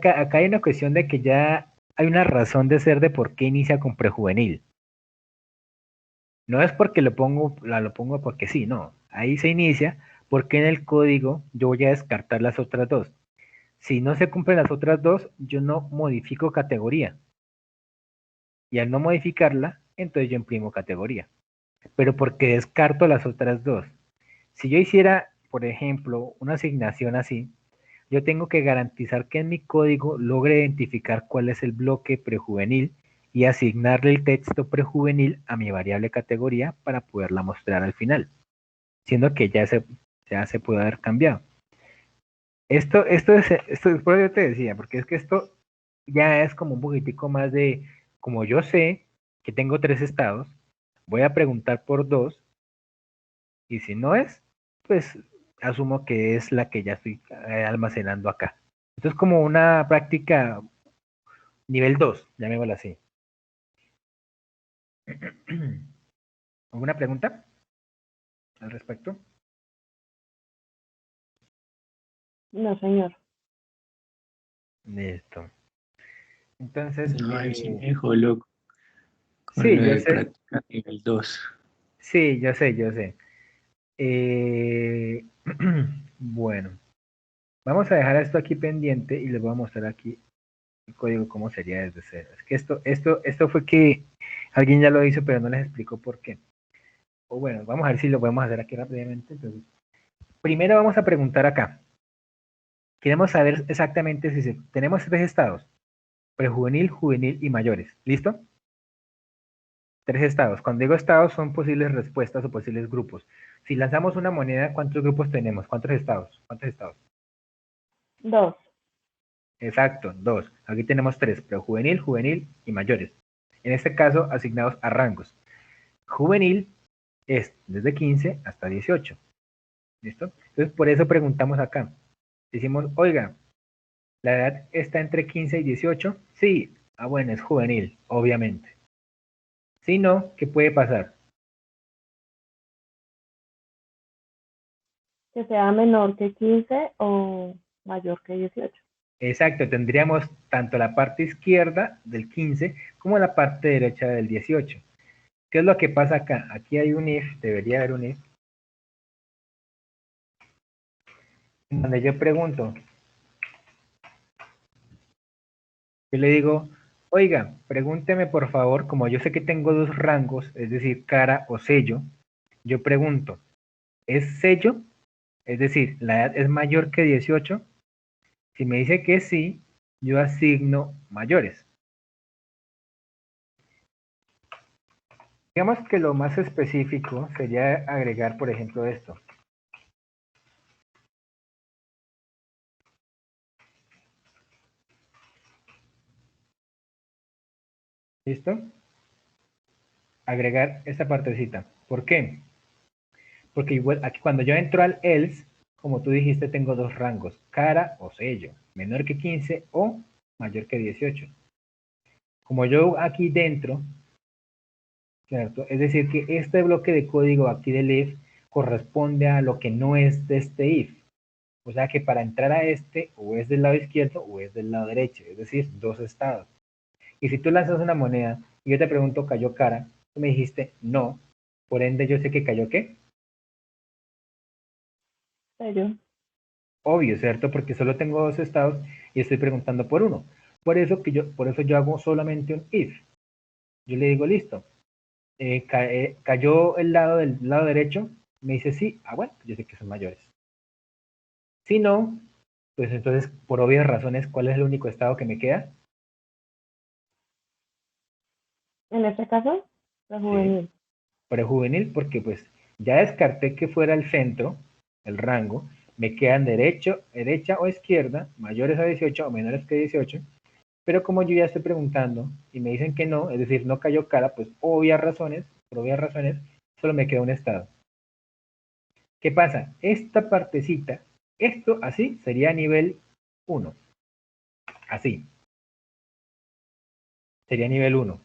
que acá hay una cuestión de que ya hay una razón de ser de por qué inicia con prejuvenil. No es porque lo pongo porque sí, no. Ahí se inicia porque en el código yo voy a descartar las otras dos. Si no se cumplen las otras dos, yo no modifico categoría. Y al no modificarla, entonces yo imprimo categoría. Pero porque descarto las otras dos. Si yo hiciera, por ejemplo, una asignación así, yo tengo que garantizar que en mi código logre identificar cuál es el bloque prejuvenil y asignarle el texto prejuvenil a mi variable categoría para poderla mostrar al final, siendo que ya se puede haber cambiado. Esto es por eso yo te decía, porque es que esto ya es como un poquitico más de, como yo sé que tengo tres estados, voy a preguntar por dos, y si no es, pues asumo que es la que ya estoy almacenando acá. Esto es como una práctica nivel 2, llamémoslo así. ¿Alguna pregunta al respecto? No, señor. Listo. Entonces, No, ahí sí me dejó loco con sí, lo yo de sé, práctica nivel 2. sí, yo sé, yo sé. Eh, bueno, vamos a dejar esto aquí pendiente y les voy a mostrar aquí el código cómo sería desde cero. Es que esto fue que alguien ya lo hizo, pero no les explicó por qué. O bueno, vamos a ver si lo podemos hacer aquí rápidamente. Entonces, primero vamos a preguntar acá. Queremos saber exactamente si tenemos tres estados: prejuvenil, juvenil y mayores. ¿Listo? Tres estados. Cuando digo estados son posibles respuestas o posibles grupos. Si lanzamos una moneda, ¿cuántos grupos tenemos? ¿Cuántos estados? ¿Cuántos estados? 2. Exacto, dos. Aquí tenemos tres: prejuvenil, juvenil y mayores. En este caso, asignados a rangos. Juvenil es desde 15 hasta 18. ¿Listo? Entonces, por eso preguntamos acá. Decimos, oiga, ¿la edad está entre 15 y 18? Sí. Ah, bueno, es juvenil, obviamente. Si no, ¿qué puede pasar? Que sea menor que 15 o mayor que 18. Exacto, tendríamos tanto la parte izquierda del 15 como la parte derecha del 18. ¿Qué es lo que pasa acá? Aquí hay un if, debería haber un if, en donde yo pregunto, yo le digo, oiga, pregúnteme por favor, como yo sé que tengo dos rangos, es decir, cara o sello, yo pregunto, ¿es sello? Es decir, ¿la edad es mayor que 18? Si me dice que sí, yo asigno mayores. Digamos que lo más específico sería agregar, por ejemplo, esto. ¿Listo? Agregar esta partecita. ¿Por qué? Porque igual aquí cuando yo entro al else, como tú dijiste, tengo dos rangos, cara o sello, menor que 15 o mayor que 18. Como yo aquí dentro, ¿cierto? Es decir, que este bloque de código aquí del if corresponde a lo que no es de este if. O sea que para entrar a este, o es del lado izquierdo o es del lado derecho, es decir, dos estados. Y si tú lanzas una moneda y yo te pregunto, ¿cayó cara? Tú me dijiste no, Por ende, yo sé que cayó ¿qué? Cayó. Obvio, ¿cierto? Porque solo tengo dos estados y estoy preguntando por uno. Por eso yo hago solamente un if. Yo le digo, listo, cayó el lado del lado derecho, me dice sí, bueno, yo sé que son mayores. Si no, pues entonces, por obvias razones, ¿cuál es el único estado que me queda? En este caso, la juvenil. Prejuvenil, porque pues ya descarté que fuera el centro, el rango, me quedan derecha o izquierda, mayores a 18 o menores que 18, pero como yo ya estoy preguntando y me dicen que no, es decir, no cayó cara, pues por obvias razones, solo me queda un estado. ¿Qué pasa? Esta partecita, esto así sería nivel 1, así, sería nivel 1.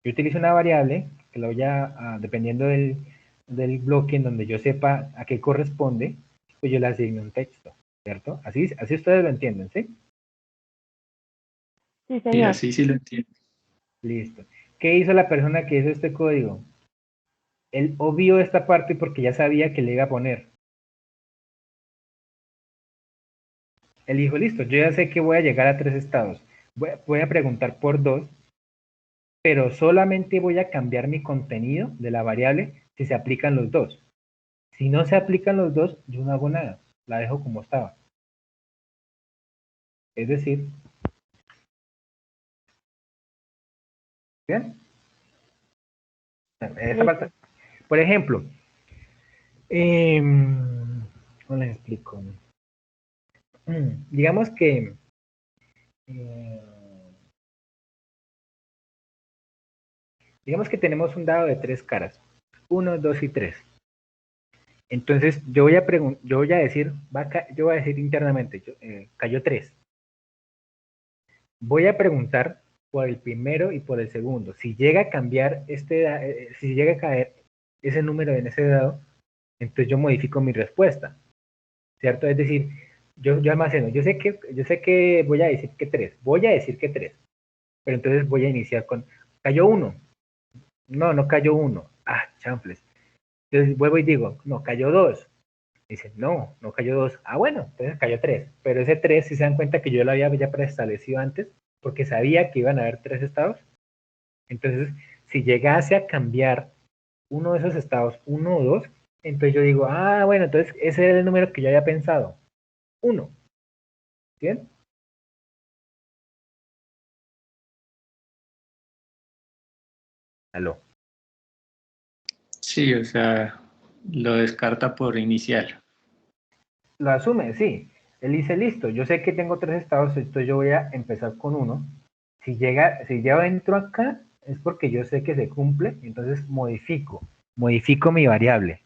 Yo utilizo una variable que lo voy dependiendo del bloque en donde yo sepa a qué corresponde, pues yo le asigno un texto, ¿cierto? Así ustedes lo entienden, ¿sí? Sí, Y señor. así sí lo entiendo. Listo. ¿Qué hizo la persona que hizo este código? Él obvió esta parte porque ya sabía que le iba a poner. Él dijo, listo, yo ya sé que voy a llegar a 3 estados. Voy a preguntar por 2, pero solamente voy a cambiar mi contenido de la variable si se aplican los dos. Si no se aplican los dos, yo no hago nada. La dejo como estaba. Es decir, ¿bien? Esa parte. Listo. Por ejemplo, ¿cómo les explico? Digamos que eh, tenemos un dado de 3 caras. 1, 2 y 3. Entonces, yo voy a decir, yo voy a decir internamente, cayó 3. Voy a preguntar por el primero y por el segundo. Si llega a cambiar si llega a caer ese número en ese dado, entonces yo modifico mi respuesta, ¿cierto? Es decir, yo almaceno, yo sé que voy a decir que 3, pero entonces voy a iniciar con, cayó 1, no cayó 1, chanfles. Entonces vuelvo y digo, no, cayó 2. Dicen, no cayó 2. Bueno, entonces cayó 3. Pero ese 3, si se dan cuenta que yo lo había ya preestablecido antes, porque sabía que iban a haber 3 estados. Entonces, si llegase a cambiar uno de esos estados, 1 o 2, entonces yo digo, bueno, entonces ese era el número que yo había pensado. 1. ¿Bien? Aló. Sí, o sea, lo descarta por inicial. Lo asume, sí. Él dice, listo, yo sé que tengo 3 estados, entonces yo voy a empezar con 1. Si ya entro acá, es porque yo sé que se cumple, entonces modifico mi variable,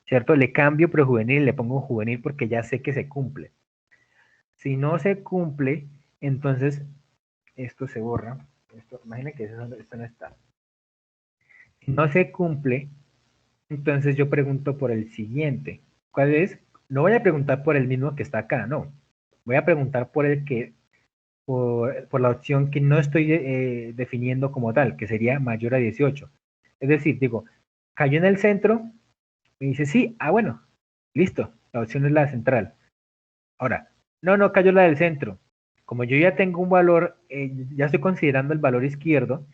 ¿cierto? Le cambio prejuvenil, le pongo juvenil porque ya sé que se cumple. Si no se cumple, entonces esto se borra. Imagina que esto no está. Si no se cumple, entonces yo pregunto por el siguiente. ¿Cuál es? No voy a preguntar por el mismo que está acá, no. Voy a preguntar por la opción que no estoy definiendo como tal, que sería mayor a 18. Es decir, digo, cayó en el centro, me dice sí, bueno, listo, la opción es la central. Ahora, no cayó la del centro. Como yo ya tengo un valor, ya estoy considerando el valor izquierdo,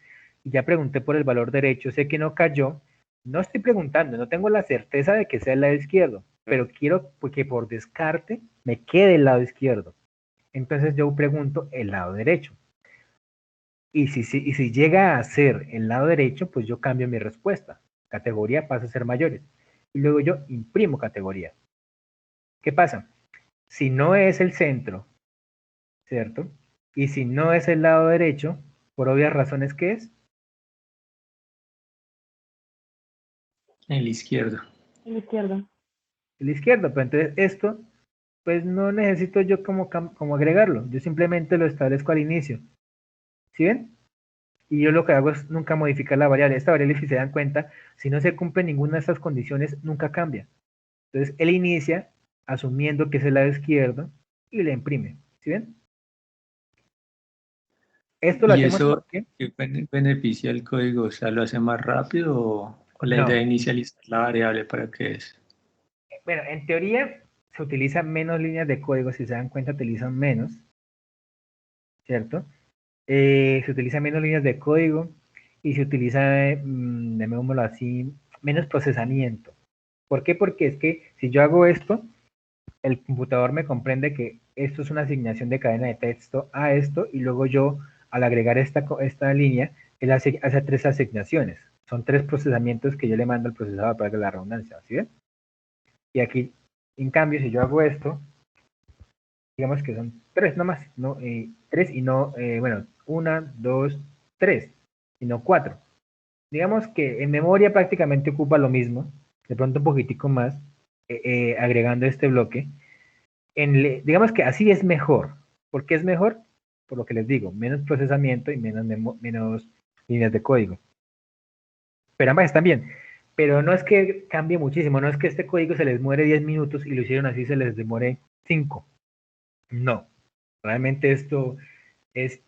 y ya pregunté por el valor derecho, sé que no cayó, no estoy preguntando, no tengo la certeza de que sea el lado izquierdo, pero quiero que por descarte me quede el lado izquierdo. Entonces yo pregunto el lado derecho. Y si llega a ser el lado derecho, pues yo cambio mi respuesta. Categoría pasa a ser mayores. Y luego yo imprimo categoría. ¿Qué pasa? Si no es el centro, ¿cierto? Y si no es el lado derecho, por obvias razones, ¿qué es? El izquierdo. El izquierdo. El izquierdo. Pero entonces esto, pues no necesito yo como agregarlo. Yo simplemente lo establezco al inicio. ¿Sí ven? Y yo lo que hago es nunca modificar la variable. Esta variable, si se dan cuenta, si no se cumple ninguna de estas condiciones, nunca cambia. Entonces él inicia asumiendo que es el lado izquierdo y le imprime. ¿Sí ven? Esto lo ¿Y hacemos eso porque qué beneficia el código? O sea, ¿lo hace más rápido o O la No. idea de inicializar la variable para qué es. Bueno, en teoría se utilizan menos líneas de código, si se dan cuenta utilizan menos, ¿cierto? Se utilizan menos líneas de código y se utiliza, llamémoslo así, menos procesamiento. ¿Por qué? Porque es que si yo hago esto, el computador me comprende que esto es una asignación de cadena de texto a esto y luego yo, al agregar esta línea, él hace 3 asignaciones. Son 3 procesamientos que yo le mando al procesador para que la redundancia, ¿sí ven? Y aquí, en cambio, si yo hago esto, digamos que son 3 nomás, no, 3 y no, bueno, 1, 2, 3, y no 4. Digamos que en memoria prácticamente ocupa lo mismo, de pronto un poquitico más, agregando este bloque. Digamos que así es mejor. ¿Por qué es mejor? Por lo que les digo, menos procesamiento y menos líneas de código. Pero ambas están bien. Pero no es que cambie muchísimo, no es que este código se les muere 10 minutos y lo hicieron así se les demore 5. No, realmente esto es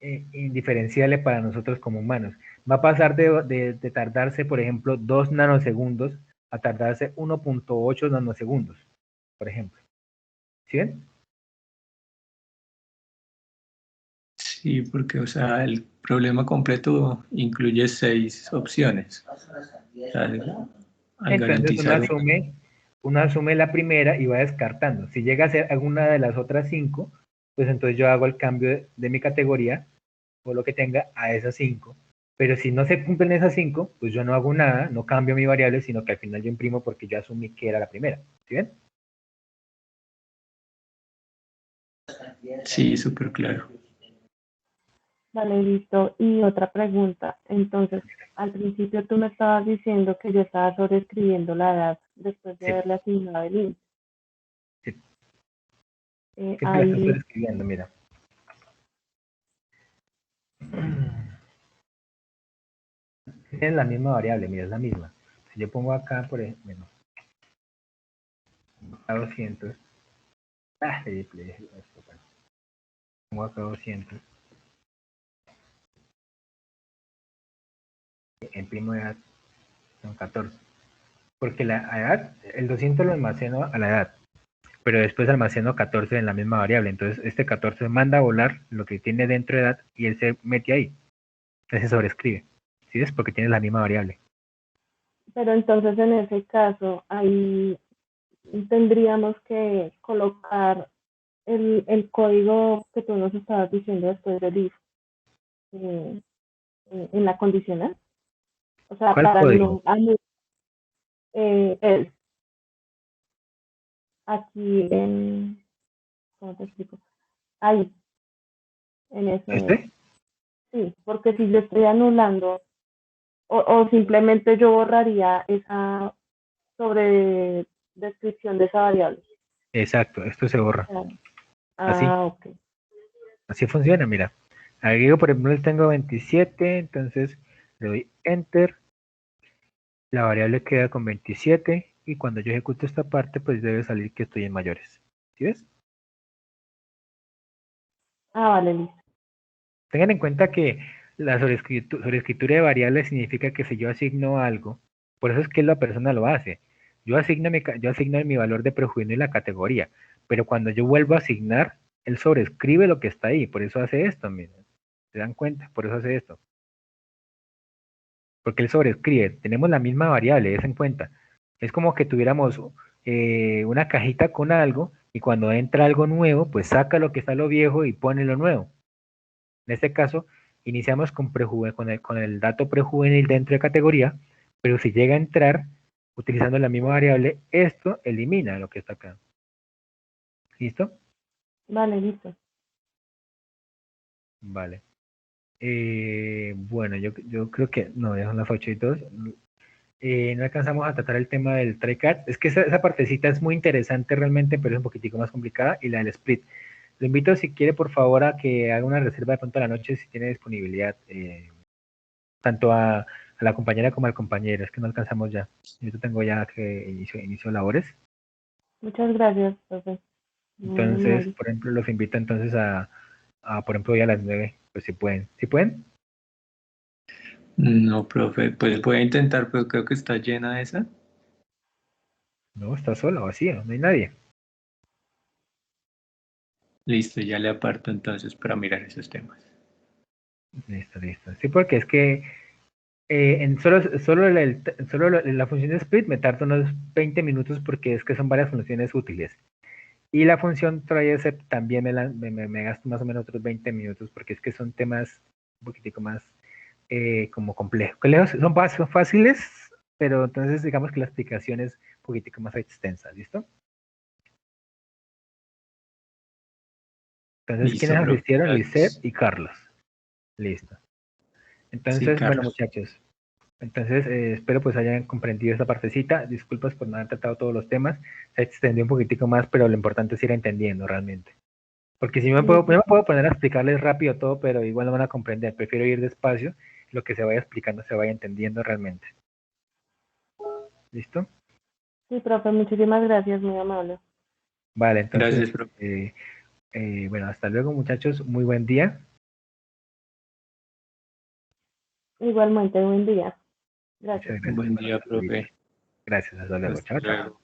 indiferenciable para nosotros como humanos. Va a pasar de tardarse, por ejemplo, 2 nanosegundos a tardarse 1.8 nanosegundos, por ejemplo. ¿Sí ven? Sí, porque, o sea, el problema completo incluye 6 opciones. O sea, al Entonces garantizar una. uno asume la primera y va descartando. Si llega a ser alguna de las otras 5, pues entonces yo hago el cambio de mi categoría o lo que tenga a esas 5. Pero si no se cumplen esas 5, pues yo no hago nada, no cambio mi variable, sino que al final yo imprimo porque yo asumí que era la primera. ¿Sí ven? Sí, súper claro. Vale, listo. Y otra pregunta. Entonces, al principio tú me estabas diciendo que yo estaba sobreescribiendo la edad después de Sí, haberle asignado el int. sí. Siempre la estoy Ahí, escribiendo, mira. Es la misma variable, mira, es la misma. Si yo pongo acá, por ejemplo, bueno, a 200, bueno, pongo acá 200, en primo edad son 14. Porque la edad, el 200 lo almaceno a la edad, pero después almaceno 14 en la misma variable. Entonces, este 14 manda a volar lo que tiene dentro de edad y él se mete ahí. Entonces se sobrescribe. ¿Sí ves? Porque tiene la misma variable. pero entonces en ese caso, ahí tendríamos que colocar el código que tú nos estabas diciendo después del if en la condicional. O sea, ¿Cuál para código? no aquí en, ¿cómo te explico? Ahí, en ese, ¿Este? sí, porque si yo estoy anulando o simplemente yo borraría esa sobre descripción de esa variable. Exacto, esto se borra. Así. Ok. Así funciona, mira. Aquí yo, por ejemplo, tengo 27, entonces le doy Enter, la variable queda con 27 y cuando yo ejecuto esta parte, pues debe salir que estoy en mayores. ¿Sí ves? Vale, listo. Tengan en cuenta que la sobreescritura de variables significa que si yo asigno algo, por eso es que la persona lo hace. Yo asigno mi valor de prejuicio en la categoría, pero cuando yo vuelvo a asignar, él sobrescribe lo que está ahí, por eso hace esto, miren. ¿Se dan cuenta? Por eso hace esto. Porque él sobrescribe. Tenemos la misma variable, des en cuenta. Es como que tuviéramos una cajita con algo y cuando entra algo nuevo, pues saca lo que está lo viejo y pone lo nuevo. En este caso, iniciamos con el dato prejuvenil dentro de categoría, pero si llega a entrar utilizando la misma variable, esto elimina lo que está acá. ¿Listo? Vale, listo. Vale. Bueno, yo creo que no, ya son las 8:02. No alcanzamos a tratar el tema del try-catch. Es que esa partecita es muy interesante realmente, pero es un poquitico más complicada. Y la del split. Lo invito, si quiere, por favor, a que haga una reserva de pronto a la noche si tiene disponibilidad. Tanto a la compañera como al compañero. Es que no alcanzamos ya. Yo tengo ya que inicio labores. Muchas gracias, profe. Muy Entonces, amable. por ejemplo, los invito entonces por ejemplo, hoy a las 9, pues si pueden. ¿Sí pueden? No, profe, pues voy a intentar, pero creo que está llena esa. No, está sola, vacío, no hay nadie. Listo, ya le aparto entonces para mirar esos temas. Listo, listo. Sí, porque es que solo la función de split me tarda unos 20 minutos porque es que son varias funciones útiles. Y la función tryacep también me gasto más o menos otros 20 minutos porque es que son temas un poquitico más como complejos. Son fáciles, pero entonces digamos que la explicación es un poquitico más extensa, ¿listo? Entonces, Listo, ¿quiénes profe. asistieron? Lisette Gracias. y Carlos. Listo. Sí, Entonces, bueno, Carlos. muchachos, entonces espero pues hayan comprendido esta partecita. Disculpas por no haber tratado todos los temas. Se extendió un poquitico más, pero lo importante es ir entendiendo realmente. Porque si yo me puedo poner a explicarles rápido todo, pero igual no van a comprender. Prefiero ir despacio, lo que se vaya explicando se vaya entendiendo realmente. ¿Listo? Sí, profe, muchísimas gracias, muy amable. Vale, entonces, Gracias, profe. bueno, hasta luego muchachos. Muy buen día. Igualmente, buen día. Gracias. Muchas gracias Buen por día, la ayudita. profe. Gracias, hasta luego. Hasta Chao, chao. luego.